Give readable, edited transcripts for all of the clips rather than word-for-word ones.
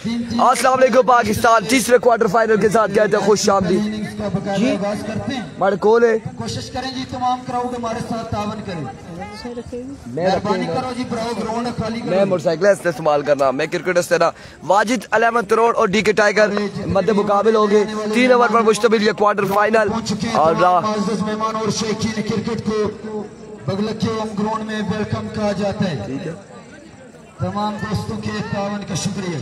अस्सलाम वालेकुम पाकिस्तान तीसरे क्वार्टर फाइनल के साथ कहते हैं खुश आमदीद जी। बड़े कोल है, कोशिश करें जी तमाम क्राउड हमारे साथ तावन करें। मेहरबानी करो जी, ग्राउंड खाली करो। मैं मोटरसाइकिल इस्तेमाल करना, मैं क्रिकेट इस्तेमाल वाजिद 11 करोड़ और डीके टाइगर मध्य मुकाबले होंगे। 3 ओवर पर मुश्तमिल ये क्वार्टर फाइनल और मेहमान और शौकीन क्रिकेट को बगलके ग्राउंड में वेलकम कहा जाता है। तमाम दोस्तों के तावन का शुक्रिया।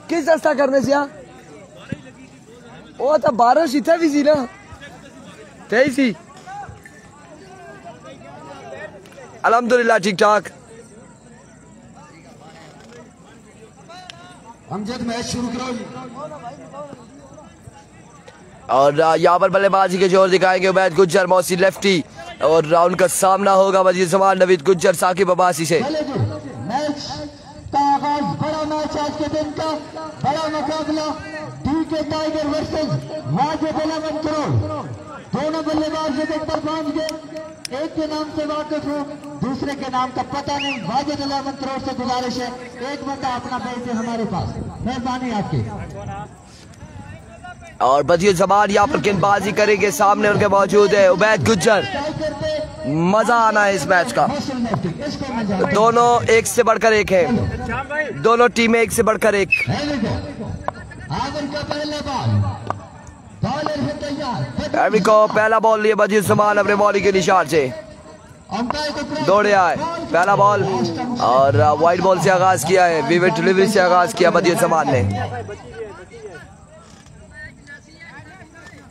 किस रास्ता करने से वो तो बारिश इतना भी सी ना सी अल्हम्दुलिल्लाह ठीक ठाक। अमजद मैच शुरू करो। और यहाँ पर बल्लेबाजी के जोर दिखाएंगे उबैद गुज्जर मौसी लेफ्टी और राउंड का सामना होगा वजीर जमान नवीद गुज्जर साकिब अब्बासी से। मैच का आगाज, बड़ा मैच आज के दिन का बड़ा मुकाबला DK Tiger versus Wajid 11 crore. दोनों बल्लेबाज विकेट पर पहुंच गए। एक के नाम से वाकिफ हूँ, दूसरे के नाम का पता नहीं। वाजिद 11 करोड़ से गुजारिश है एक बता अपना भेजे हमारे पास, मेहरबानी आपकी। और बदियो जमान यहाँ पर गेंदबाजी करेंगे, सामने उनके मौजूद है उबैद गुज्जर। मजा आना है इस मैच का, दोनों एक से बढ़कर एक है, दोनों टीमें एक से बढ़कर एक। पहला बॉल लिए बदियो जमान अपने बॉलिंग के निशान से दौड़े आए। पहला बॉल और वाइड बॉल से आगाज किया है, विविड डिलीवरी से आगाज किया बदियो जमान ने।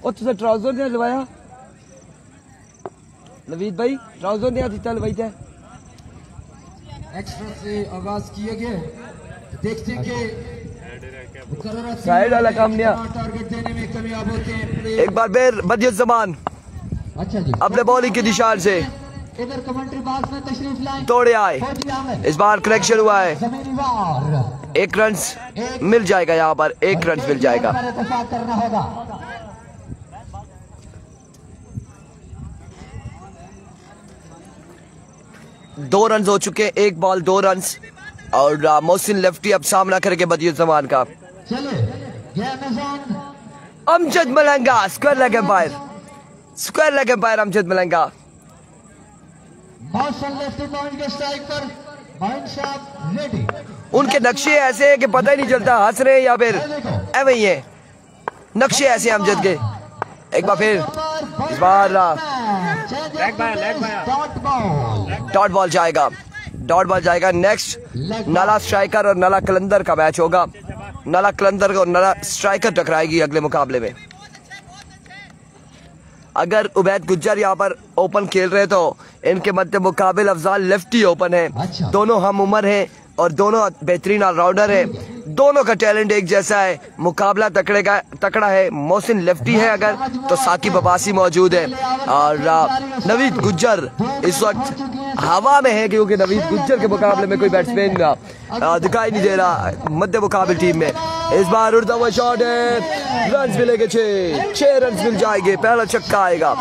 और तुझे ट्राउजर नहीं लवाया नवीद भाई, ट्राउजर नहीं आती चल भाई थे। एक्स्ट्रा से आगाज किया गया, देखते हैं कि साइड वाला काम नहीं, टारगेट देने में कामयाब होते हैं। एक बार फिर बदियो जमान अच्छा जी अपने बॉलिंग के निशान से इधर कमेंट्री बॉक्स में तशरीफ लाएं। तोड़े आए, इस बार करेक्शन हुआ है, एक रन मिल जाएगा, यहाँ पर एक रन मिल जाएगा। करना होगा। 2 रन हो चुके, एक बॉल 2 रन। और मोहसिन लेफ्टी अब सामना करके बदियो जमान का। Amjad Malanga square leg umpire, square leg umpire Amjad Malanga. उनके नक्शे ऐसे है कि पता ही नहीं चलता हंस रहे या फिर ऐसे ही है, नक्शे ऐसे अमजद के। एक बार फिर इस बार डॉट बॉल जाएगा, डॉट बॉल जाएगा। नेक्स्ट नाला स्ट्राइकर और नाला कलंदर का मैच होगा, नाला कलंदर और नाला स्ट्राइकर टकराएगी अगले मुकाबले में। अगर उबैद गुज्जर यहाँ पर ओपन खेल रहे तो इनके मध्य मुकाबले अफजाल लेफ्टी ओपन है। दोनों हम उम्र हैं और दोनों बेहतरीन ऑलराउंडर हैं, दोनों का टैलेंट एक जैसा है। मुकाबला तकड़ा है, मोहसिन लेफ्टी है अगर तो साकिब अब्बासी मौजूद है। और नवीद गुज्जर इस वक्त हवा में है क्योंकि नवीद गुज्जर के मुकाबले में कोई बैट्समैन दिखाई नहीं दे रहा मध्य मुकाबले टीम में। इस बार उड़ता हुआ शॉट है, रन मिलेंगे 6 रन मिल जाएंगे, पहला छक्का आएगा।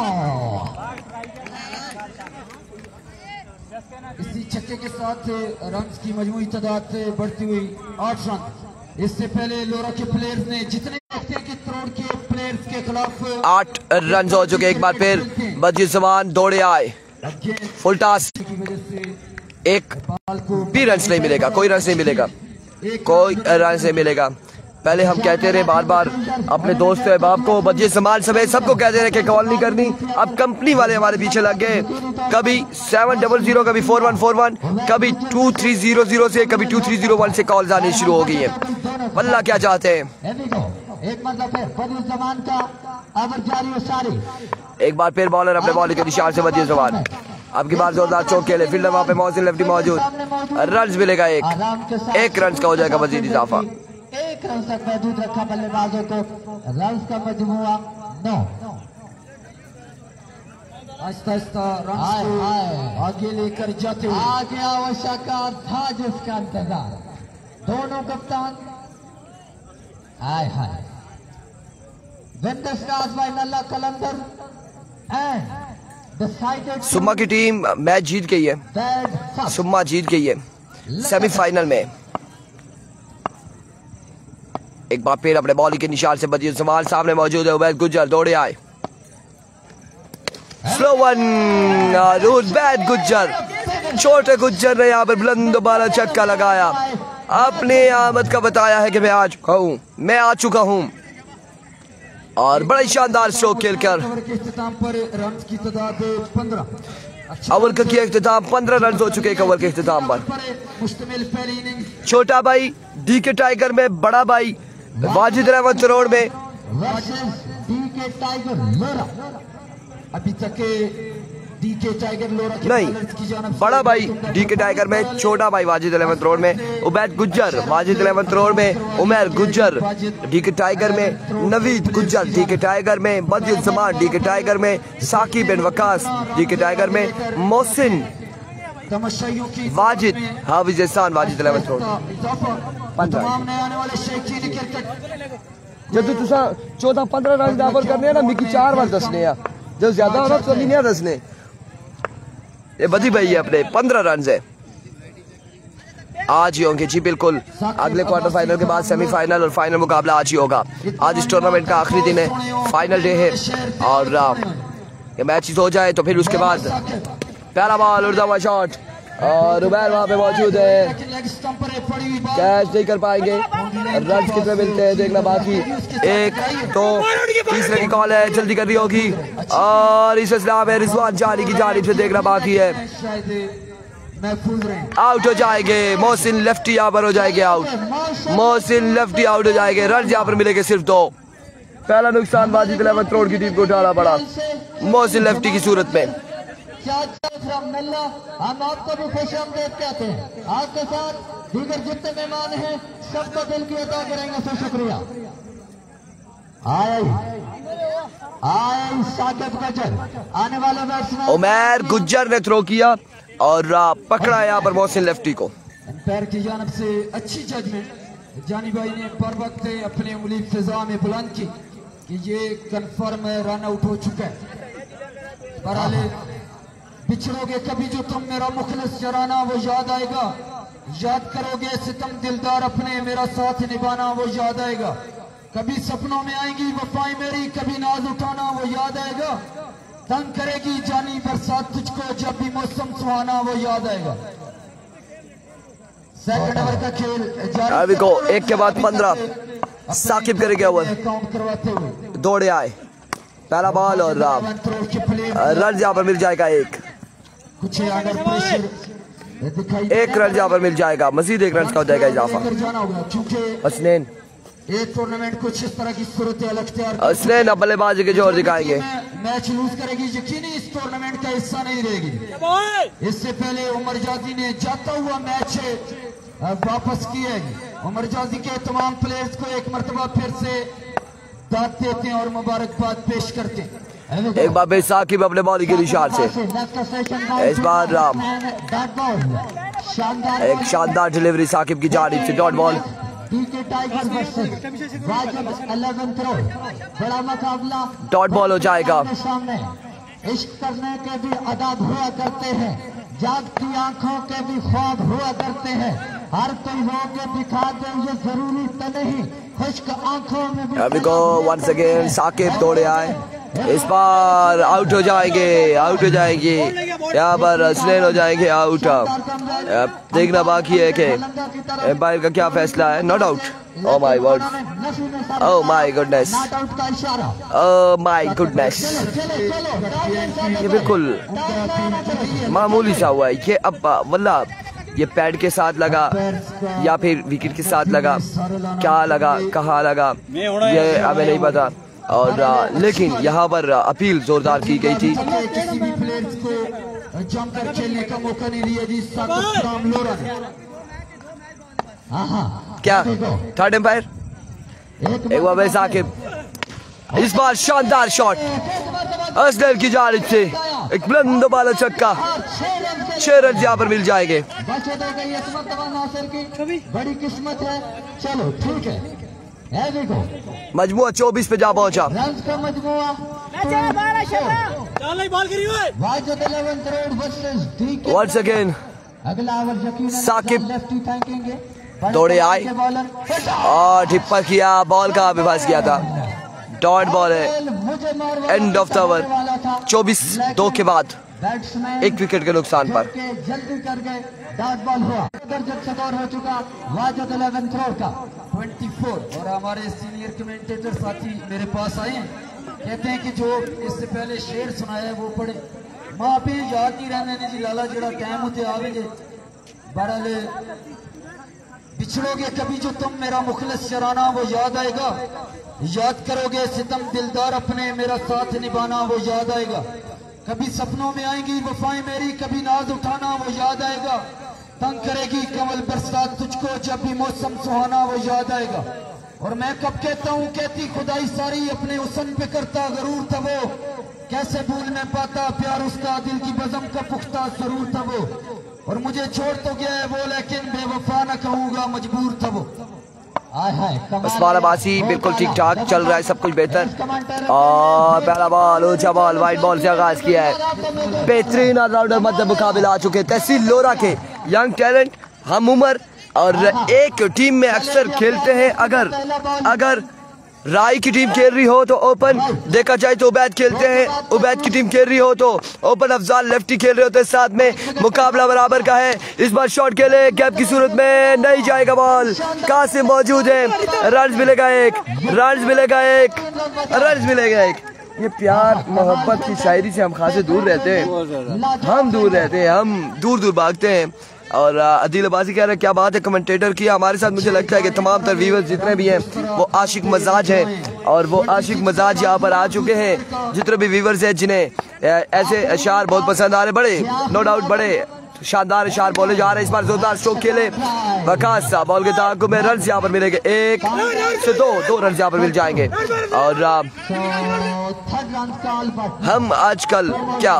इसी छक्के के साथ रन की मजमूई तादाद बढ़ती हुई 8 रन। इससे पहले लोरा के प्लेयर्स ने जितने करोड़ के प्लेयर्स के खिलाफ 8 रन हो चुके। एक बार फिर बदियो जमान दौड़े आए, फुल टास, एक भी रन नहीं मिलेगा, कोई रन नहीं मिलेगा, कोई रन नहीं मिलेगा। पहले हम कहते रहे बार बार अपने दोस्त अहबाब को, बदियो जमान समेत सबको कहते रहे कि कॉल नहीं करनी। अब कंपनी वाले हमारे पीछे लग गए, कभी 700, कभी 4141, कभी 2300 से, कभी 2301 से कॉल्स आनी शुरू हो गई है। वल्लाह क्या चाहते हैं। एक बार फिर बॉलर अपने बॉलिंग के निशान से बदियो जमान, अब की बार जोरदार चौक खेले, फील्डर वहां पे मोहसिन लेफ्टी मौजूद, रन मिलेगा, एक रन का हो जाएगा मजीद इजाफा। एक रन तक महदूद रखा बल्लेबाजों को, रन का मजमूआ 9। आहिस्ता आहिस्ता रन आगे लेकर जाते हुए आ गया वो शाकार था जिसका इंतजार। दोनों कप्तान hi win the stars by नल्ला कलंदर एंड सुम्मा की टीम मैच जीत गई है, सुम्मा जीत गई है सेमीफाइनल में। एक बार फिर अपने बॉलिंग के निशान से बदियत जमाल सामने मौजूद है। उबैद गुज्जर दौड़े आए, स्लो वन, उबैद गुज्जर, छोटे गुज्जर ने यहाँ पर बुलंद बाला छक्का लगाया, अपने आमद का बताया है कि मैं आ चुका हूँ, मैं आ चुका हूँ। और बड़ा शानदार स्ट्रोक खेलकर ओवर का किया इख्तिताम। 15 रन हो चुके ओवर के इख्तिताम पर। छोटा भाई डी के टाइगर में, बड़ा भाई वाजिद रहमत करोड़ में। अभी तक डी के टाइगर लोरा नहीं, बड़ा भाई डी के टाइगर में, छोटा भाई वाजिद रहमत रोड में, उबैद गुज्जर वाजिद रहमत रोड में, उमर गुज्जर डी के टाइगर में, नवीद गुज्जर डी के टाइगर में, बदियत जमान डी के टाइगर में, साकिब बिन वकास डी के टाइगर में, मोहसिन वाजिद हाफिज एहसान वाजिद रहमत रोड। जब तुसा 14-15 रन दाबर करने हैं ना, मिकी 4 बार दसने हैं, जब ज्यादा होना तो नहीं दसने। ये बदी भाई है अपने 15 रन है। आज ही होंगे जी, बिल्कुल अगले क्वार्टर फाइनल के बाद सेमीफाइनल और फाइनल मुकाबला आज ही होगा। आज इस टूर्नामेंट का आखिरी दिन है, फाइनल डे है, और ये मैच हो जाए तो फिर उसके बाद पहला बॉल उड़ता हुआ शॉट, और उबैर वहां पे मौजूद है, कैच नहीं कर पाएंगे। रन कितने मिलते हैं देखना बाकी। 1 2 तीसरे की कॉल है, जल्दी करनी होगी, और इस इस्लाम में रिजवान जानी की जानिब से देखना बाकी है। आउट हो जाएंगे मोहसिन लेफ्टी, यहाँ पर हो जाएंगे आउट, मोहसिन लेफ्टी आउट हो जाएंगे। रन यहाँ पर मिलेंगे सिर्फ 2। पहला नुकसान वाजिद रहमत करोड़ की टीम को उठाना पड़ा मोहसिन लेफ्टी की सूरत में। हम आपको भी खुशामदीद कहते हैं, आपके साथ दीगर जितने मेहमान हैं सबको दिल की अदा करेंगे, तो शुक्रिया। साकिब गुज्जर आने वाले बैट्समैन उमर गुज्जर ने थ्रो किया और पकड़ा यहाँ पर मोहसिन लेफ्टी को। अंपायर की जानब से अच्छी जजमेंट, जानी भाई ने पर वक्त अपने उंगली फिजा में बुलंद की कि ये कन्फर्म रन आउट हो चुका है। पर बिछड़ोगे कभी जो तुम मेरा मुखलिस जराना वो याद आएगा, याद करोगे सितम दिलदार अपने मेरा साथ निभाना वो याद आएगा। कभी सपनों में आएंगी वफाएं मेरी, कभी नाज उठाना वो याद आएगा। तंग करेगी जानी बरसात तुझको, जब भी मौसम सुहाना वो याद आएगा। सेकंड ओवर का खेल अभी को 1 के बाद 15 साकिब करेगा ओवर, दौड़े आए, पहला बॉल और रन यहाँ पर मिल जाएगा। एक रन यहाँ पर मिल जाएगा, मजीद 1 रन का हो जाएगा इजाफा। हसनैन एक टूर्नामेंट कुछ इस तरह की सूरत अख्तियार, हसनैन अब बल्लेबाजी के जोर दिखाएंगे। मैच लूज करेगी, यकीनी इस टूर्नामेंट का हिस्सा नहीं रहेगी। इससे पहले उमर जाजी ने जाता हुआ मैच वापस किया है। उमर जाजी के तमाम प्लेयर्स को एक मरतबा फिर से दाद देते हैं और मुबारकबाद पेश करते हैं। एक बार फिर साकिब अपने बॉलिंग के निशान से, इस बार एक शानदार डिलीवरी साकिब की जानिब से, डॉट बॉल। बड़ा मुकाबला डॉट बॉल हो जाएगा। इश्क करने के भी आदाब हुआ करते हैं, जागती आंखों के भी ख्वाब हुआ करते हैं, हर कोई हो के दिखा दे ये जरूरी तो नहीं, खुश्क आंखों में भी। अभी को वंस अगेन साकिब दौड़े आए, इस बार आउट हो जाएंगे, आउट हो जाएंगे यहाँ पर हसनैन हो जाएंगे आउट। देखना बाकी है कि एम्पायर का क्या फैसला है। Not out, oh my word, oh my goodness, oh my goodness, ये बिल्कुल मामूली सा हुआ है ये। अब वल्ला ये पैड के साथ लगा या फिर विकेट के साथ लगा, क्या लगा कहाँ लगा ये हमें नहीं पता। और लेकिन यहाँ पर अपील जोरदार की गई थी। किसी भी प्लेयर्स को जमकर खेलने का मौका नहीं दिया जी। क्या थर्ड एम्पायर, एक बार साकिब, इस बार शानदार शॉट असलर की जानिब से, एक बुलंद बाला छक्का, 6 रन यहाँ पर मिल जाएंगे। बड़ी किस्मत है, चलो ठीक है। मजमुआ 24 पे जा पहुंचा। रन का मजमुआ Wajid 11 crore versus DK। Once again अगला ओवर यकीनन साकिब लेफ्टी फेंकेंगे। दौड़े आए और ठिप्पा किया, बॉल का विभास किया था। डॉट बॉल है, एंड ऑफ द ओवर। 24-2 के बाद एक विकेट के नुकसान पर जल्दी कर गए, डॉट बॉल हुआ। जब स्कोर हो चुका वाजिद 11 करोड़ का 24। और हमारे सीनियर कमेंटेटर साथी मेरे पास आए हैं, कहते हैं कि जो इससे पहले शेर सुनाया है वो पढ़े। माँ पे याद नहीं रहने ने जी लाला जड़ा टाइम होते आवेंगे बड़ा ले बिछड़ोगे कभी जो तुम मेरा मुखलिस शराना वो याद आएगा। याद करोगे सितम दिलदार अपने मेरा साथ निभाना वो याद आएगा। कभी सपनों में आएंगी वफाएं मेरी, कभी नाज उठाना वो याद आएगा। तंग करेगी कमल बरसात तुझको जब भी मौसम सुहाना वो याद आएगा। और मैं कब कहता हूँ कहती खुदाई सारी अपने हुस्न पे करता गरूर था वो। कैसे भूल में पाता प्यार उसका दिल की बज़म का पुख्ता सुरूर था वो। और मुझे छोड़ तो गया है वो लेकिन बेवफा न कहूँगा मजबूर था वो। उस्मान अब्बासी बिल्कुल ठीक ठाक चल रहा है, सब कुछ बेहतर। और पहला बॉल ऊंचा बॉल वाइड बॉल से आगाज किया है। बेहतरीन ऑलराउंडर मध्य मुकाबले आ चुके तहसील लोरा के यंग टैलेंट हम उमर। और एक टीम में अक्सर खेलते हैं, अगर राय की टीम खेल रही हो तो ओपन देखा जाए तो उबैद खेलते हैं, उबैद की टीम खेल रही हो तो ओपन अफजाल लेफ्टी खेल रहे होते हैं। साथ में मुकाबला बराबर का है। इस बार शॉट खेले कैप की सूरत में नहीं जाएगा बॉल। कासिम मौजूद है, रन्स मिलेगा एक, रन्स मिलेगा एक, रन्स मिलेगा एक। ये प्यार मोहब्बत की शायरी से हम खासे दूर रहते हैं, हम दूर रहते हैं, हम दूर दूर भागते हैं। और अदील अब्बासी कह रहे हैं क्या बात है कमेंटेटर की हमारे साथ। मुझे लगता है कि तमाम तर व्यूअर्स जितने भी हैं वो आशिक मजाज हैं और वो आशिक मजाज यहाँ पर आ चुके हैं। जितने भी व्यूअर्स हैं जिन्हें ऐसे अशार बहुत पसंद आ रहे, बड़े नो डाउट बड़े शानदार अशार बोले जा रहे हैं। इस बार जोरदार स्ट्रोक खेले वकास बॉल के ताक़ुब में रन यहाँ पर मिलेंगे, 1 से 2 रन यहाँ पर मिल जाएंगे। और हम आजकल क्या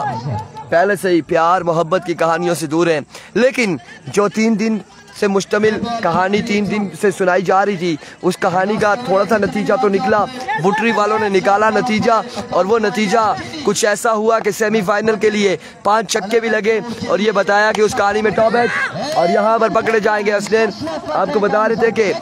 पहले से ही प्यार मोहब्बत की कहानियों से दूर हैं, लेकिन जो 3 दिन से मुश्तमिल कहानी 3 दिन से सुनाई जा रही थी उस कहानी का थोड़ा सा नतीजा तो निकला। बुटरी वालों ने निकाला नतीजा और वो नतीजा कुछ ऐसा हुआ कि सेमीफाइनल के लिए 5 छक्के भी लगे और ये बताया कि उस कहानी में टॉप है और यहाँ पर पकड़े जाएंगे। हसनैन आपको बता रहे थे कि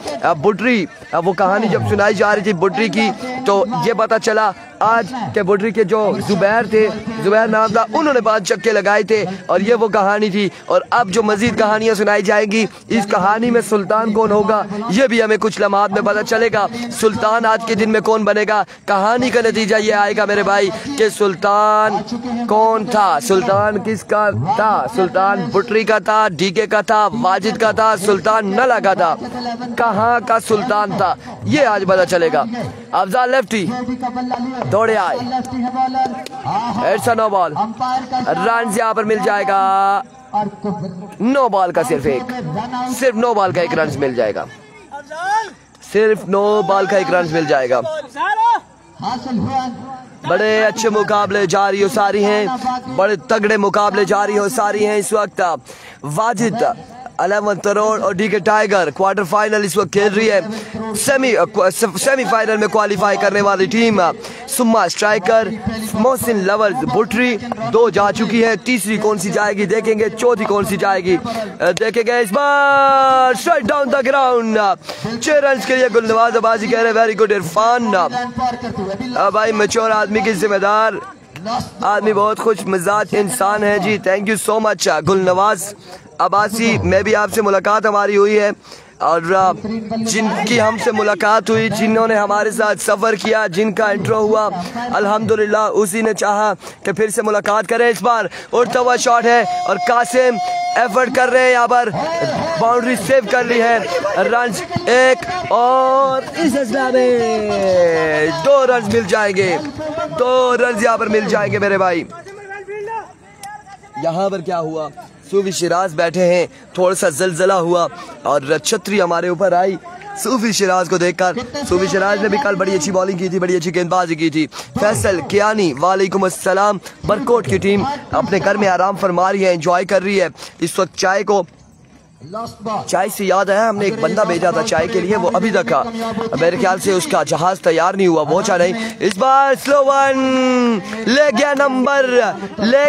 बुटरी वो कहानी जब सुनाई जा रही थी बुटरी की तो ये पता चला आज के बुटरी के जो जुबैर थे, जुबैर नाम था, उन्होंने 5 छक्के लगाए थे और ये वो कहानी थी। और अब जो मजीद कहानियां सुनाई जाएंगी इस कहानी में सुल्तान कौन होगा ये भी हमें कुछ लम्हात में पता चलेगा। सुल्तान आज के दिन में कौन बनेगा, कहानी का नतीजा ये आएगा मेरे भाई कि सुल्तान कौन था, सुल्तान किसका था। सुल्तान बुटरी का था, डीके का था, वाजिद का था, सुल्तान नला का था, कहाँ का सुल्तान था ये आज पता चलेगा। अफजाल लेफ्टी दौड़े आए, it's a no ball, run यहाँ पर मिल जाएगा। नो बॉल का सिर्फ नो बॉल का 1 रन मिल जाएगा, सिर्फ 9 बॉल का 1 रन मिल जाएगा। बड़े अच्छे मुकाबले जारी हो सारी हैं, बड़े तगड़े मुकाबले जारी हो सारी हैं इस वक्त। वाजिद 11 करोड़ और डीके टाइगर क्वार्टर फाइनल इस वक्त खेल रही है। सेमीफाइनल में क्वालिफाई करने वाली टीम सुम्मा स्ट्राइकर, मोहसिन लवर्स बुटरी 2 जा चुकी है, तीसरी कौन सी जाएगी देखेंगे, चौथी कौन सी जाएगी देखेंगे। इस बार shut down the ground 6 run के लिए गुलनवाज अब्बासी कह रहे वेरी गुड इरफान। भाई मैच्योर आदमी की जिम्मेदार आदमी, बहुत खुश मिजाज इंसान है जी, thank you so much Gulnawaz Abbasi. मैं भी आपसे मुलाकात हमारी हुई है और जिनकी हमसे मुलाकात हुई, जिन्होंने हमारे साथ सफ़र किया, जिनका इंट्रो हुआ, अल्हम्दुलिल्लाह उसी ने चाहा कि फिर से मुलाकात करें। इस बार उड़ता हुआ शॉट है और कासिम एफर्ट कर रहे हैं, यहाँ पर बाउंड्री सेव कर ली है, रन 1 और इस असला में 2 रन मिल जाएंगे, 2 रन यहाँ पर मिल जाएंगे मेरे भाई। यहाँ पर क्या हुआ, सूफी शिराज बैठे हैं, थोड़ा सा जलजला हुआ और छतरी हमारे ऊपर आई सूफी शिराज को देखकर। सूफी शिराज ने भी कल बड़ी अच्छी बॉलिंग की थी, बड़ी अच्छी गेंदबाजी की थी। फैसल कियानी वालेकुम अस्सलाम, बरकोट की टीम अपने घर में आराम फरमा रही है, एंजॉय कर रही है इस वक्त चाय को लास्ट बॉल। चाय से याद आया, हमने एक बंदा भेजा था चाय के लिए, वो अभी तक मेरे ख्याल से उसका जहाज तैयार नहीं हुआ, पहुंचा नहीं। इस बार स्लो वन, ले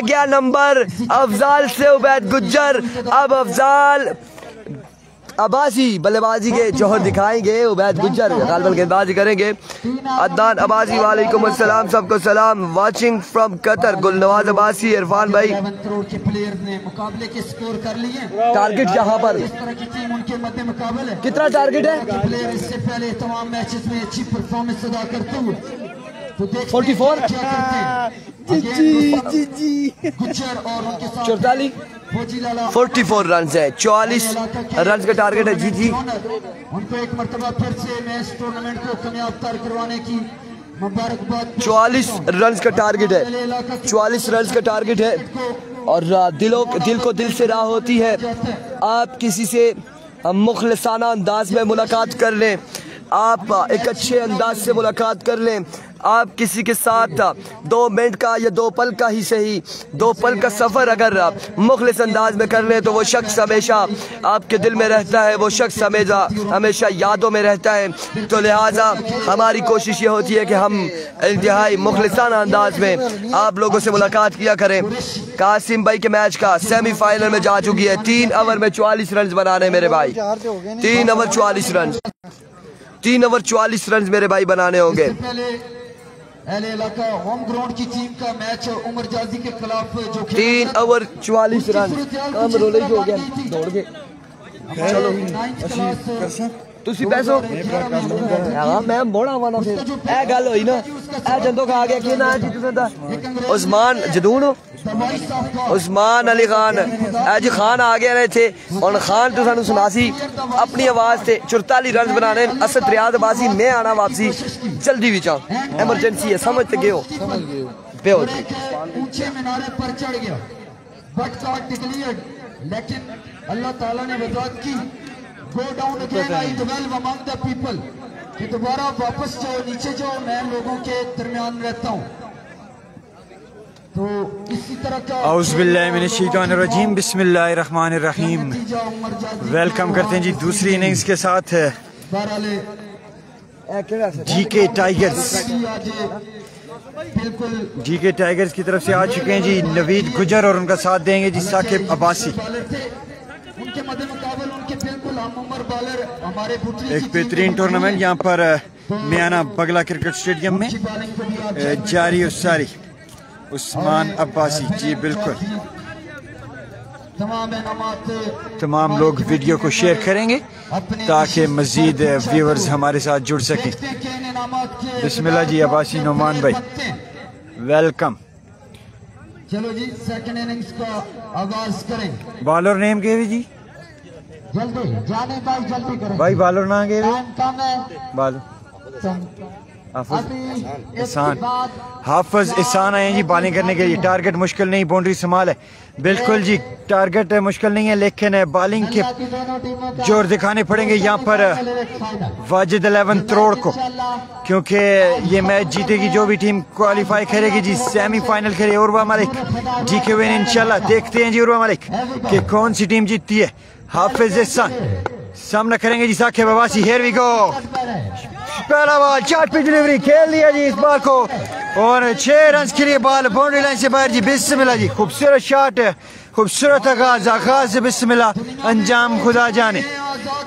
गया नंबर अफजाल से उबैद गुज्जर। अब अफजाल अब्बासी बल्लेबाजी के जौहर दिखाएंगे, उबैद गुज्जर गालबल गेंदबाजी करेंगे। अदनान अब्बासी वालेकुम अस्सलाम, सबको सलाम, watching from Qatar. Gulnawaz Abbasi, Irfan भाई। 11 करोड़ के प्लेयर ने मुकाबले के स्कोर कर लिए। टारगेट यहाँ पर इस तरह की टीम उनके मध्य मुकाबले कितना टारगेट है? प्लेयर इससे पहले तमाम मैचेस में अच्छी परफॉर्मेंस अदा करते हुए तो 44 गुज्जर और उनके साथ 44 रन है, 44 रन का टारगेट है। जी उनको एक मरतबा फिर से मैच टूर्नामेंट को कामयाब तर करवाने की मुबारकबाद। 44 रन का टारगेट है, 44 रन का टारगेट है। और दिल को दिल से राह होती है, आप किसी से मुखलिसाना अंदाज में मुलाकात कर लें, आप एक अच्छे अंदाज से मुलाकात कर लें, आप किसी के साथ 2 मिनट का या 2 पल का ही सही 2 पल का सफ़र अगर मुखलिस अंदाज में कर लें तो वो शख्स हमेशा आपके दिल में रहता है, वो शख्स हमेशा यादों में रहता है। तो लिहाजा हमारी कोशिश ये होती है कि हम इंतहाई मुखलिसाना अंदाज में आप लोगों से मुलाकात किया करें। कासिम भाई के मैच का सेमीफाइनल में जा चुकी है, 3 ओवर में 44 रन बनाने मेरे भाई, 3 ओवर 44 रन, 3 ओवर 44 रन मेरे भाई बनाने होंगे। अहले इलाका होम ग्राउंड की टीम का मैच उमर जाजी के खिलाफ जो 3 ओवर 44 रन काम रोले हो गया दौड़ के। चलो तुसी पैसो हां मैं मोड़ा वाला फिर ए गल होई ना, ए जंदो खा गया कि ना जी तुसा उस्मान जदून उस्मान अली खान, ए जी खान आ गया ने थे और खान तो सानू सुनासी अपनी आवाज से 44 रन बनाने। असद रियाज अब्बासी मैं आना वापसी जल्दी भी चाह, इमरजेंसी है, समझ ते गयो बेहोश ऊंचे मीनारे पर चढ़ गया बट गॉट डिक्लेयर्ड, लेकिन अल्लाह ताला ने वजाहत की go down again I डवेल among the people, कि दोबारा वापस जाओ, नीचे जाओ, मैं लोगों के दरमियान रहता हूँ। तो इसी तरह का औज़ुबिल्लाहिमिनश्शैतानिर्रजीम बिस्मिल्लाहिर्रहमानिर्रहीम। वेलकम करते हैं जी दूसरी इनिंग्स के साथ जीके टाइगर्स। जीके टाइगर्स की तरफ से आ चुके हैं जी नवीद गुजर और उनका साथ देंगे जी साकिब अब्बासी। उनके मध्य मुकाबले उनके बिल्कुल हम उम्र बॉलर हमारे एक बेहतरीन टूर्नामेंट यहाँ पर मियाना बगला क्रिकेट स्टेडियम में जारी सारी उस्मान अब्बासी जी बिल्कुल। तमाम लोग वीडियो को शेयर करेंगे ताकि मजीद व्यूअर्स हमारे साथ जुड़ सकें। बिस्मिल्लाह जी अब्बासी नोमान भाई वेलकम। चलो जी सेकंड इनिंग्स का आगाज करें। बॉलर नेम के भी जी जल्दी जाने भाई जल्दी करें भाई, बॉलर ना के कम है बॉलर हाफिज एहसान आए जी बॉलिंग करने के लिए। टारगेट मुश्किल नहीं, बाउंड्री संभाल है बिल्कुल जी, टारगेट मुश्किल नहीं है, लेकिन बॉलिंग के जोर दिखाने पड़ेंगे यहाँ पर वाजिद 11 करोड़ को, क्योंकि ये मैच जीतेगी जो भी टीम क्वालिफाई करेगी जी सेमीफाइनल के लिए। उर्वा मलिक जीके विन इंशाल्लाह। देखते हैं जी उर्वा मलिक कि कौन सी टीम जीतती है। हाफिज एहसान सामना करेंगे जी Saqib Abbasi. Here we go, पहला बॉल शॉट पे डिलीवरी खेल दिया जी इस बॉल को और 6 रन के लिए बॉल बाउंड्री लाइन से बाहर जी। बिस्मिल्लाह जी, खूबसूरत शॉट, खूबसूरत आगाज से बिस्मिल्लाह, अंजाम खुदा जाने।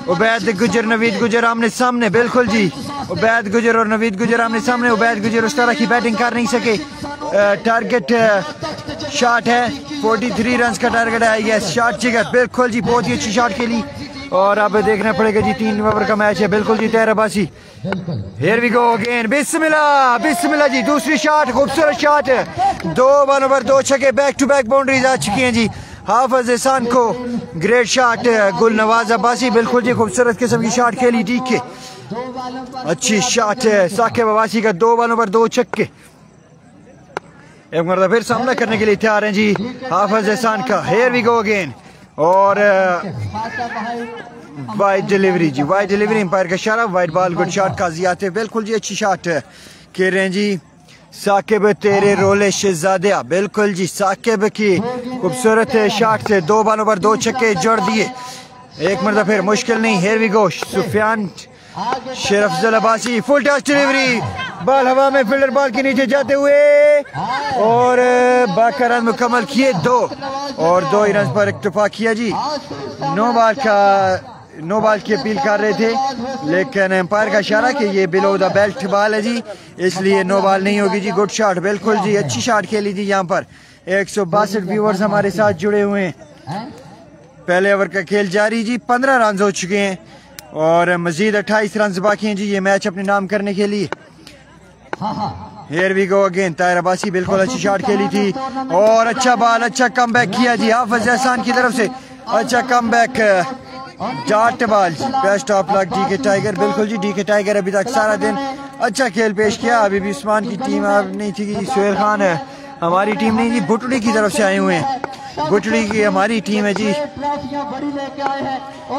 उबैद गुजर नवीद गुजर आमने सामने बिल्कुल जी, उबैद गुजर और नवीद गुजर आमने सामने। उबैद गुजर उस तरह की बैटिंग कर नहीं सके, टारगेट शॉट है 43 रन का टारगेट है। यस शॉट जिगर बिल्कुल जी, बहुत ही अच्छी शॉट खेली और अब देखना पड़ेगा जी 3 ओवर का मैच है बिल्कुल जी। तैयार Abbasi, here we go again, बिस्मिल्लाह बिस्मिल्लाह जी। दूसरी शॉट, खूबसूरत शॉट, 2 बॉल पर 2 छक्के, बैक टू बैक बाउंड्रीज आ चुकी हैं जी हाफिज एहसान को। ग्रेट शॉट गुलनवाज अब्बासी बिल्कुल जी, खूबसूरत किस्म की शॉट खेली डी के, अच्छी शॉट है साकिब अब्बासी का। 2 बॉलों पर 2 छक्के। एक मरतबा फिर सामना करने के लिए तैयार हैं जी हाफिज एहसान का। हियर वी गो अगेन और वाइड डिलीवरी जी, वाइड डिलीवरी एम्पायर का इशारा, वाइड बॉल गुड शॉट काजी आते बिल्कुल जी, अच्छी शॉट कह रहे हैं जी साकिब तेरे रोले शहजादिया बिल्कुल जी। साकिब की खूबसूरत शॉट से 2 बॉलों पर 2 छक्के जोड़ दिए एक मरतबा फिर मुश्किल नहीं। Here we go, Sufiyan Sherfazal Abbasi, full touch delivery, ball हवा में, फील्डर बॉल के नीचे जाते हुए और बाकी रन मुकम्मल किए 2 और 2 ही रन पर इक्तफा किया जी। नो बॉल की अपील कर रहे थे लेकिन एम्पायर का इशारा कि ये बिलो द बेल्ट बॉल है जी, इसलिए नो बॉल नहीं होगी जी। गुड शॉट, बिल्कुल जी, अच्छी शॉट खेली जी। यहाँ पर 162 व्यूअर्स हमारे साथ जुड़े हुए हैं। पहले ओवर का खेल जारी जी, 15 रन हो चुके हैं और मजीद 28 रन बाकी हैं जी ये मैच अपने नाम करने के लिए। Here we go again, Tahir Abbasi बिल्कुल अच्छी शॉट खेली थी और अच्छा बॉल, अच्छा कमबैक किया जी हाफिज एहसान की तरफ से, अच्छा comeback, dot ball, best of luck DK Tiger. बिल्कुल जी, डीके टाइगर अभी तक सारा दिन अच्छा खेल पेश किया। अभी भी उस्मान की टीम नहीं थी कि सुहेल खान है, हमारी टीम नहीं जी, भुटड़ी की तरफ से आए हुए हैं, भुटड़ी की हमारी टीम है जी।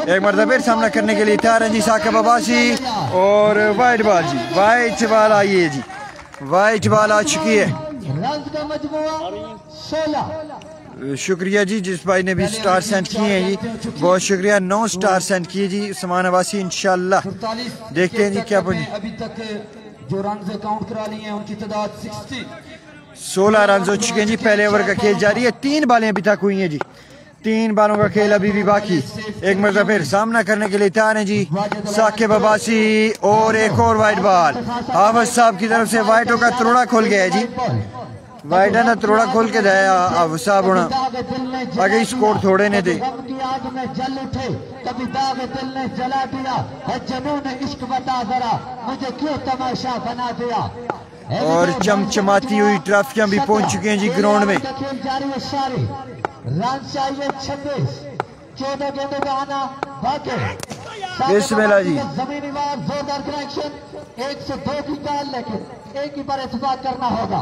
एक मरतबा फिर सामना करने के लिए तैयार है जी साकिब अब्बासी और वाइट बॉल जी, वाइट बॉल आई है जी, वाइट बॉल आ चुकी है। शुक्रिया जी जिस भाई ने भी स्टार सेंड किए हैं जी, बहुत शुक्रिया। 9 स्टार सेंड किए जी उस्मान अब्बासी, इंशाल्लाह देखते हैं जी क्या बनी। अभी तक जो रन काउंट करा लिए हैं उनकी तादाद 16 रन हो चुके हैं जी। पहले ओवर का खेल जारी है, 3 बालें अभी तक हुई हैं जी, 3 बालों का खेल अभी भी बाकी। एक मरतबा फिर सामना करने के लिए तैयार हैं जी साकिब अब्बासी और एक और वाइट बॉल हाफिज साहब की तरफ से। वाइटों का त्रोड़ा खुल गया है जी, वाइडा ने त्रोड़ा खोल के दिया हाफिज साहब होना, आगे स्कोर थोड़े ने थे। कभी दाग दिल ने जला दिया, जुनून इश्क बता जरा मुझे क्यों तमाशा बना दिया। और चमचमाती हुई ट्रॉफियां भी पहुंच चुकी हैं जी ग्राउंड में। रन चाहिए 26, 14 गेंदों का आना बाकी। बिस्मिल्लाह जी, जमीनी वार जोरदार कनेक्शन, 1 से 2 की कॉल, लेकिन एक ही पर इत्तेफाक करना होगा।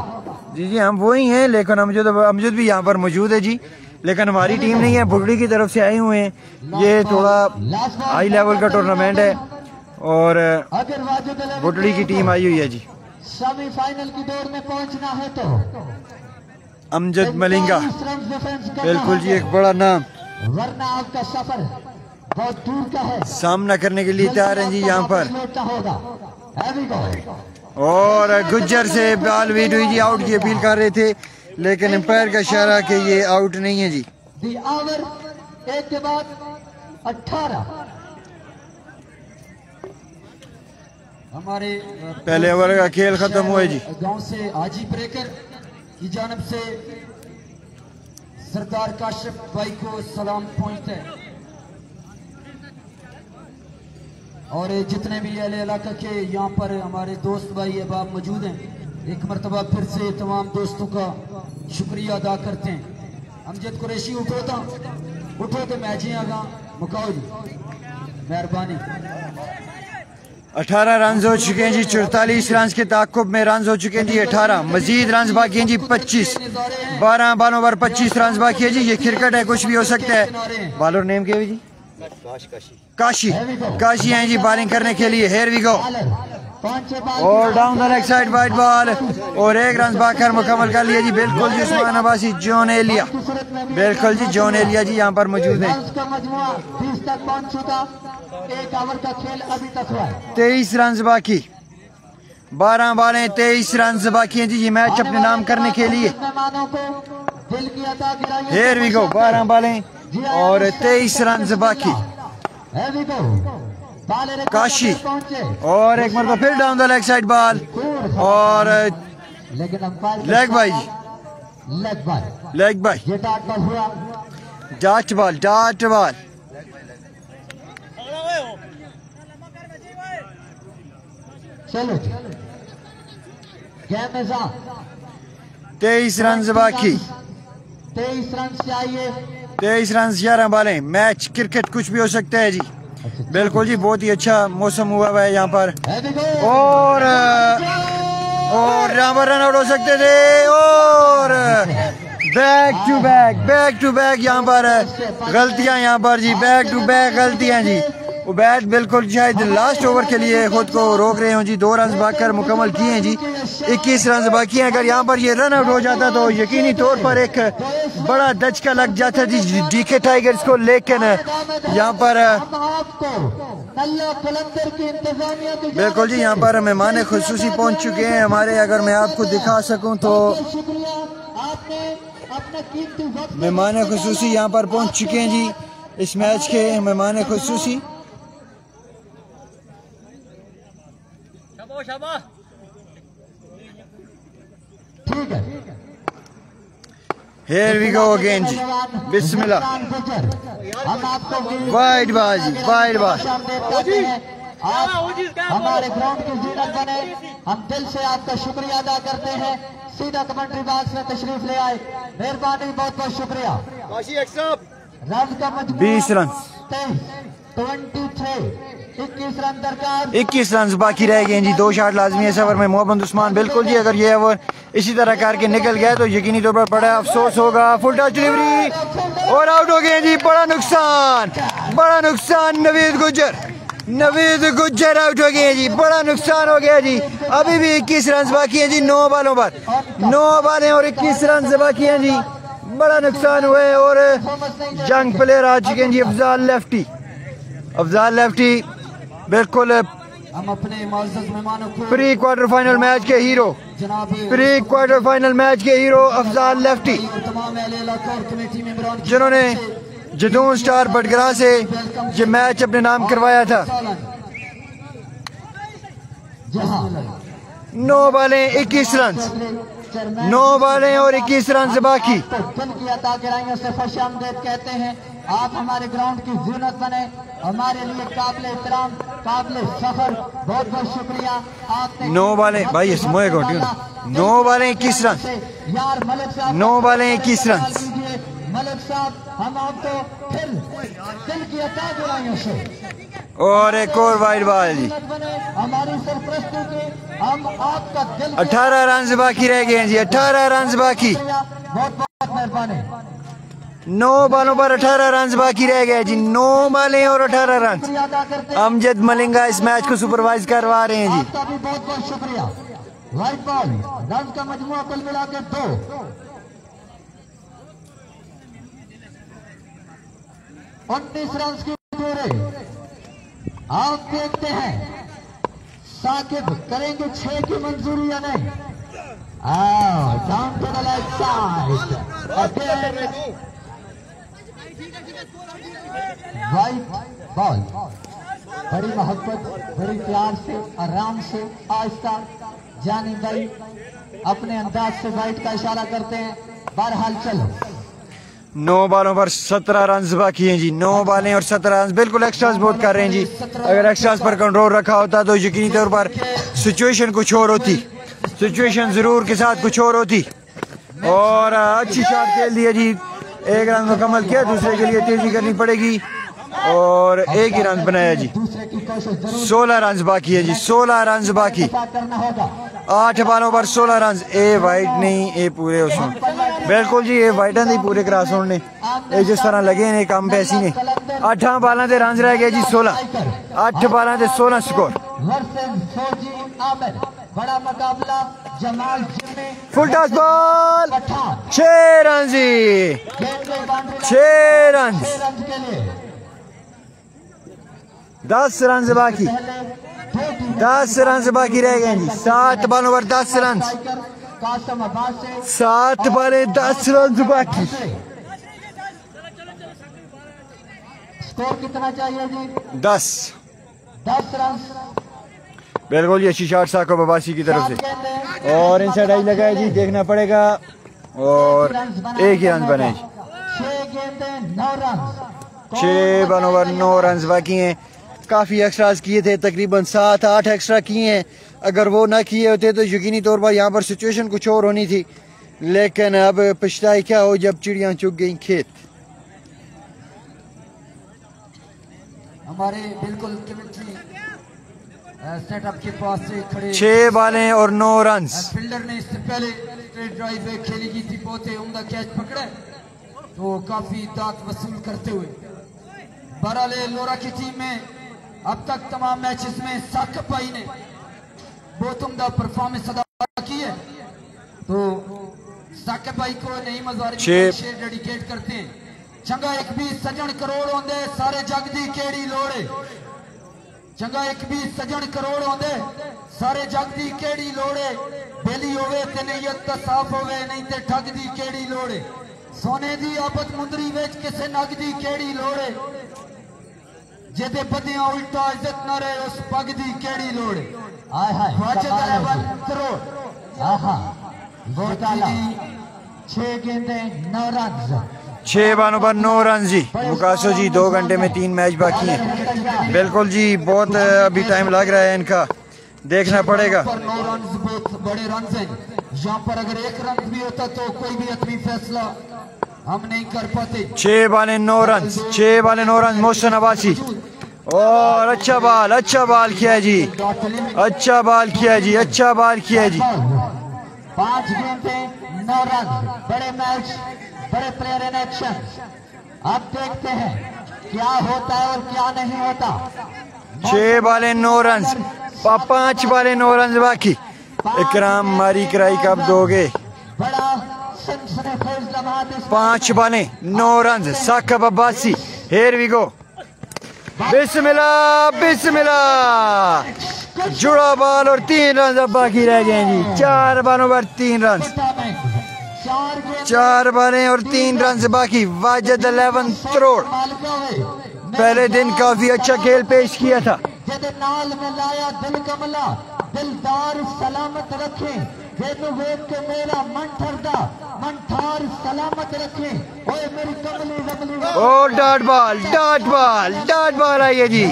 जी हम वही हैं, लेकिन अमजद भी यहाँ पर मौजूद है जी, लेकिन हमारी टीम नहीं है, भुटड़ी की तरफ से आए हुए हैं। ये थोड़ा हाई लेवल का टूर्नामेंट है और भुटड़ी की टीम आई हुई है जी। सेमीफाइनल की दौड़ में पहुंचना है तो अमजद मलिंगा, बिल्कुल जी, एक बड़ा नाम, वरना आपका सफर बहुत दूर का है। सामना करने के लिए तैयार हैं जी यहाँ पर। और गुज्जर से बॉल वीड हुई जी, आउट की अपील कर रहे थे लेकिन एम्पायर का इशारा कि ये आउट नहीं है जी। ओवर एक के बाद 18 हमारे पहले ओवर का खेल खत्म हुआ जी। गांव से हाजी ब्रेकर की जानब से सरदार काशिफ भाई को सलाम पहुंचते हैं और जितने भी अहले इलाका के यहाँ पर हमारे दोस्त भाई अहबाब मौजूद हैं, एक मरतबा फिर से तमाम दोस्तों का शुक्रिया अदा करते हैं। अमजद कुरैशी उठो तो मैच ही आगा मुकाओ जी, मेहरबानी। 18 रन हो चुके हैं जी, 44 रन के ताकुब में रन हो चुके हैं जी 18, मजीद रन बाकी हैं जी 25, 12 बालों पर 25 रन बाकी है जी। ये क्रिकेट है, कुछ भी हो सकता है। बॉलर नेम क्या है जी? काशी, काशी हैं जी बॉलिंग करने के लिए। हेयर वी गो और down the leg side white ball और 1 रन बाकर मुकम्मल कर लिया जी। बिल्कुल जी उस्मान अब्बासी, जॉन एलिया, बिल्कुल जी जॉन एलिया जी यहाँ पर मौजूद है। 23 रन बाकी, 12 बॉलें 23 रन बाकी हैं जी ये मैच अपने नाम करने के लिए। हेयर वी गो, 12 बॉलें और 23 रन बाकी। काशी और एक मरतबा फिर down the leg side ball और leg bye, leg bye, dot ball, dot ball. चलो 23 रन बाकी, 23 रन चाहिए, 23 रन 11 बालें। मैच क्रिकेट कुछ भी हो सकता है जी। बिल्कुल जी, बहुत ही अच्छा मौसम हुआ है यहाँ पर और यहाँ पर रन आउट हो सकते थे और बैक टू बैक यहाँ पर गलतियां, यहाँ पर जी बैक टू बैक गलतियां जी। उबैद बिल्कुल शायद लास्ट ओवर के लिए खुद को रोक रहे हो जी। 2 रन भागकर मुकम्मल किए हैं जी। 21 रन बाकी हैं। अगर यहाँ पर ये रन आउट हो जाता तो यकीनी तौर पर एक बड़ा दचका लग जाता जी डीके टाइगर्स को। लेकिन यहाँ पर बिल्कुल जी यहाँ पर मेहमान खुसूसी पहुँच चुके हैं हमारे। अगर मैं आपको दिखा सकूँ तो मेहमान खुसूसी यहाँ पर पहुँच चुके हैं जी। इस मैच के मेहमान खुसूसी ठीक है। Here we go again जी। बिस्मिल्लाह। हम आपको वाइड बाजी वाइड बाज। हमारे ग्राउंड की जीनत बने। हम दिल से आपका शुक्रिया अदा करते हैं। सीधा कमेंट्री बॉक्स में तशरीफ ले आए, मेहरबानी, बहुत बहुत शुक्रिया। रन का मजमूआ 20 रन 23, 21 रन दरकार। 21 रन बाकी रह गए जी। 2 शॉट लाजमी है सफर में। मोहम्मद उस्मान बिल्कुल जी अगर ये ओवर इसी तरह करके निकल गया तो यकीनी तौर पर बड़ा अफसोस होगा। फुल टच डिलीवरी और आउट हो गए जी। बड़ा नुकसान नवीद गुज्जर आउट हो गए जी। बड़ा नुकसान हो गया जी। अभी भी 21 रन बाकी हैं जी। 9 बालों पर 9 बालें और 21 रन बाकी हैं जी। बड़ा नुकसान हुआ है और यंग प्लेयर आ चुके हैं जी। अफजाल लेफ्टी बिल्कुल हम अपने मुअज़्ज़ज़ मेहमानों को प्री क्वार्टर फाइनल मैच के हीरो अफजाल लेफ्टी तमाम अहले इलाका और कमेटी मेंबरान जिन्होंने जदून स्टार बटगरा से ये मैच अपने नाम करवाया था। 9 बालें 21 रन 9 बालें और 21 रन से बाकी। दिल की अता गिराइयों से खुशामदीद कहते हैं। आप हमारे ग्राउंड की जीनत बने, हमारे लिए काबिले एहतराम, काबिले फख्र। बहुत बहुत शुक्रिया। आपने 9 बालें भाई इसमें 9 बालें 21 रन यार मलिक साहब 9 बालें 21 रन। मलिक साहब हम आपको फिर दिल की अता गिराइयों से और एक और वाइड बॉल जी। हमारी सरपरस्ती की हम आपका दिल 18 रन बाकी रह गए हैं जी। 18 रन बाकी। बहुत बहुत मेहरबानी। 9 बालों पर 18 रन बाकी रह गए जी। 9 बालें और 18 रन। अदा करते हैं। अमजद मलिंगा इस मैच को सुपरवाइज करवा रहे हैं जी। आपका भी बहुत बहुत शुक्रिया। वाइट बॉल रन का मजमुआ कुल मिलाकर 2। 19 रन की पूरे। आप देखते हैं साकिब करेंगे 6 की मंजूरी या नहीं। Down to the left side white ball. बड़ी मोहब्बत, बड़ी प्यार से, आराम से, आहिस्ता जानी भाई अपने अंदाज से वाइट का इशारा करते हैं। बहरहाल चलो 9 बालों पर 17 रन बाकी हैं जी। 9 बालें और 17 रन। बिल्कुल एक्स्ट्रास बहुत कर रहे हैं जी। अगर एक्स्ट्रास पर कंट्रोल रखा होता तो यकीनी तौर पर सिचुएशन कुछ और होती। सिचुएशन जरूर के साथ कुछ और होती। और अच्छी शॉट खेल दिया जी। 1 रन मुकम्मल किया। दूसरे के लिए तेजी करनी पड़ेगी और 1 ही रन बनाया जी। 16 रन बाकी है जी। 16 रन बाकी। 8 बालों पर 16 रन। ए वाइट नहीं, ए पूरे उसमें बिल्कुल जी। ए वाइट नहीं पूरे क्रॉस ने ये जिस तरह लगे ने कम पैसी ने। 8 बालों के रन रह गए जी 16। 8 बालों के 16 स्कोर। बड़ा मुकाबला Jamal full toss ball 6 run जी। 6 रन 10 रन बाकी। 10 रन बाकी रह गए जी। 7 बालों पर 10 रन। 7 बालें 10 रन बाकी। स्कोर कितना चाहिए जी? 10 रन। बिल्कुल जी। अच्छी शॉट साको बबासी की तरफ से और इनसाइड आई लगा है जी। देखना पड़ेगा और 1 ही रन बने जी। 6 गेंदें 9 रन। 6 बालों पर 9 रन बाकी हैं। काफ़ी एक्स्ट्रास किए थे, तकरीबन 7-8 एक्स्ट्रा किए हैं। अगर वो ना किए होते तो यकीनी तौर पर यहाँ पर सिचुएशन कुछ और होनी थी। लेकिन अब पछताई क्या हो जब चिड़ियाँ चुग गई खेत। हमारे बिल्कुल कमेंट्री सेटअप के पास से खड़े 6 बालें और 9 रन। फील्डर ने इससे पहले स्ट्रेट ड्राइव खेली की थी, बहुत ही उम्दा कैच पकड़े तो काफी दांत वसूल करते हुए बहरहाल लोरा की टीम में अब तक तमाम मैचेस में साकिब भाई ने बहुत उम्दा परफॉर्मेंस अदा की है, तो साकिब भाई को नई मज़ारिब शेर डेडिकेट करते हैं। चंगा एक भी सजन करोड़ होंदे सारे जग दी केड़ी लोड़ है। चंगा एक भी सजन करोड़ होंदे सारे जग दी केड़ी लोड़ है। बेली होवे ते नीयत दा साफ होवे नहीं ते ठग दी केड़ी लोड़ है। सोने दी आबद मुंदरी विच किसे नग दी केड़ी लोड़ है। जेदे बदियां उल्टा इज्जत न रहे उस पग दी केड़ी लोड़ है। हाय हाय वाजिद अलेवन करोड़ आहा बहुत आला 6 गेंदें 9 रन 6 बालों पर 9 रन जी। मुकासो जी 2 घंटे में 3 मैच बाकी हैं। बिल्कुल जी, बहुत अभी टाइम लग रहा है, इनका देखना पड़ेगा। 9 रन बहुत बड़े रन हैं। यहाँ पर अगर 1 रन भी होता तो कोई भी हतमी फैसला हम नहीं कर पाते। 6 बालें 9 रन, 6 बालें 9 रन। मोहसिन अब्बासी और अच्छा बाल किया है जी, अच्छा बाल किया है जी, अच्छा बाल किया है जी। 5 गेंदें 9 रन, बड़े मैच बड़े प्लेयर इन एक्शन। अब देखते हैं क्या होता है और क्या नहीं होता। 6 बालें 9 रन, 5 बालें 9 रन बाकी। इकराम मारी कराई कब दोगे? बड़ा सनसनीखेज लम्हात इस 5 बालें 9 run. Saqib Abbasi, here we go. बिस्मिल्लाह बिस्मिल्लाह। जुड़ा बाल और 3 रन अब बाकी रह गए जी। 4 बालों पर 3 रन, 4 बालें और 3 रन से बाकी। वाजिद 11 करोड़ पहले दिन काफी अच्छा खेल पेश किया था। नाल में लाया दिल कमला, दिलदार सलामत रखे। वेनु वेद के मेरा मन ठरदा, मन ठार सलामत रखे। ओए मेरी कमली रमली और डॉट बॉल आई है जी।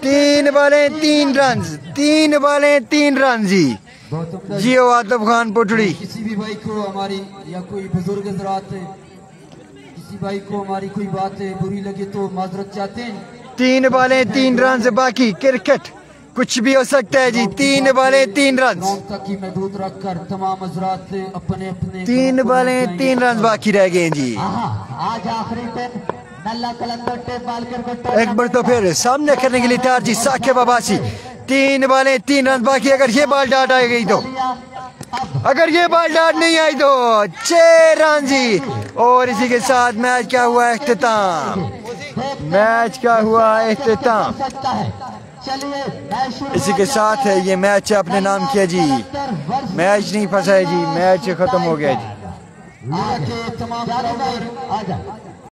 3 बालें 3 रन, 3 बालें 3 रन जी। जियो आतिफ खान पुटड़ी। किसी भी भाई को हमारी या कोई बुजुर्ग हज़रात किसी भाई को हमारी कोई बात बुरी लगे तो माजरत चाहते हैं। 3 बालें 3 रन से बाकी। क्रिकेट कुछ भी हो सकता है जी। 3 बालें 3 रन, तक ही महदूद रखकर तमाम हज़रात अपने अपने 3 बालें 3 रन बाकी रह गए जी। आज आखिरी दिन नल्ला कलंदर टेप बाल कर एक बार तो फिर सामने करने के लिए तैयार जी साकिब अब्बासी। 3 बालें 3 रन बाकी। अगर ये बाल डाट आ गई तो, अगर ये बाल डाट नहीं आई तो 6 रन जी। और इसी के साथ मैच क्या हुआ इख्तिताम, मैच का हुआ इख्तिताम। इसी के साथ है ये मैच अपने नाम किया जी। मैच नहीं फंसा है जी, मैच खत्म हो गया जी। तमाम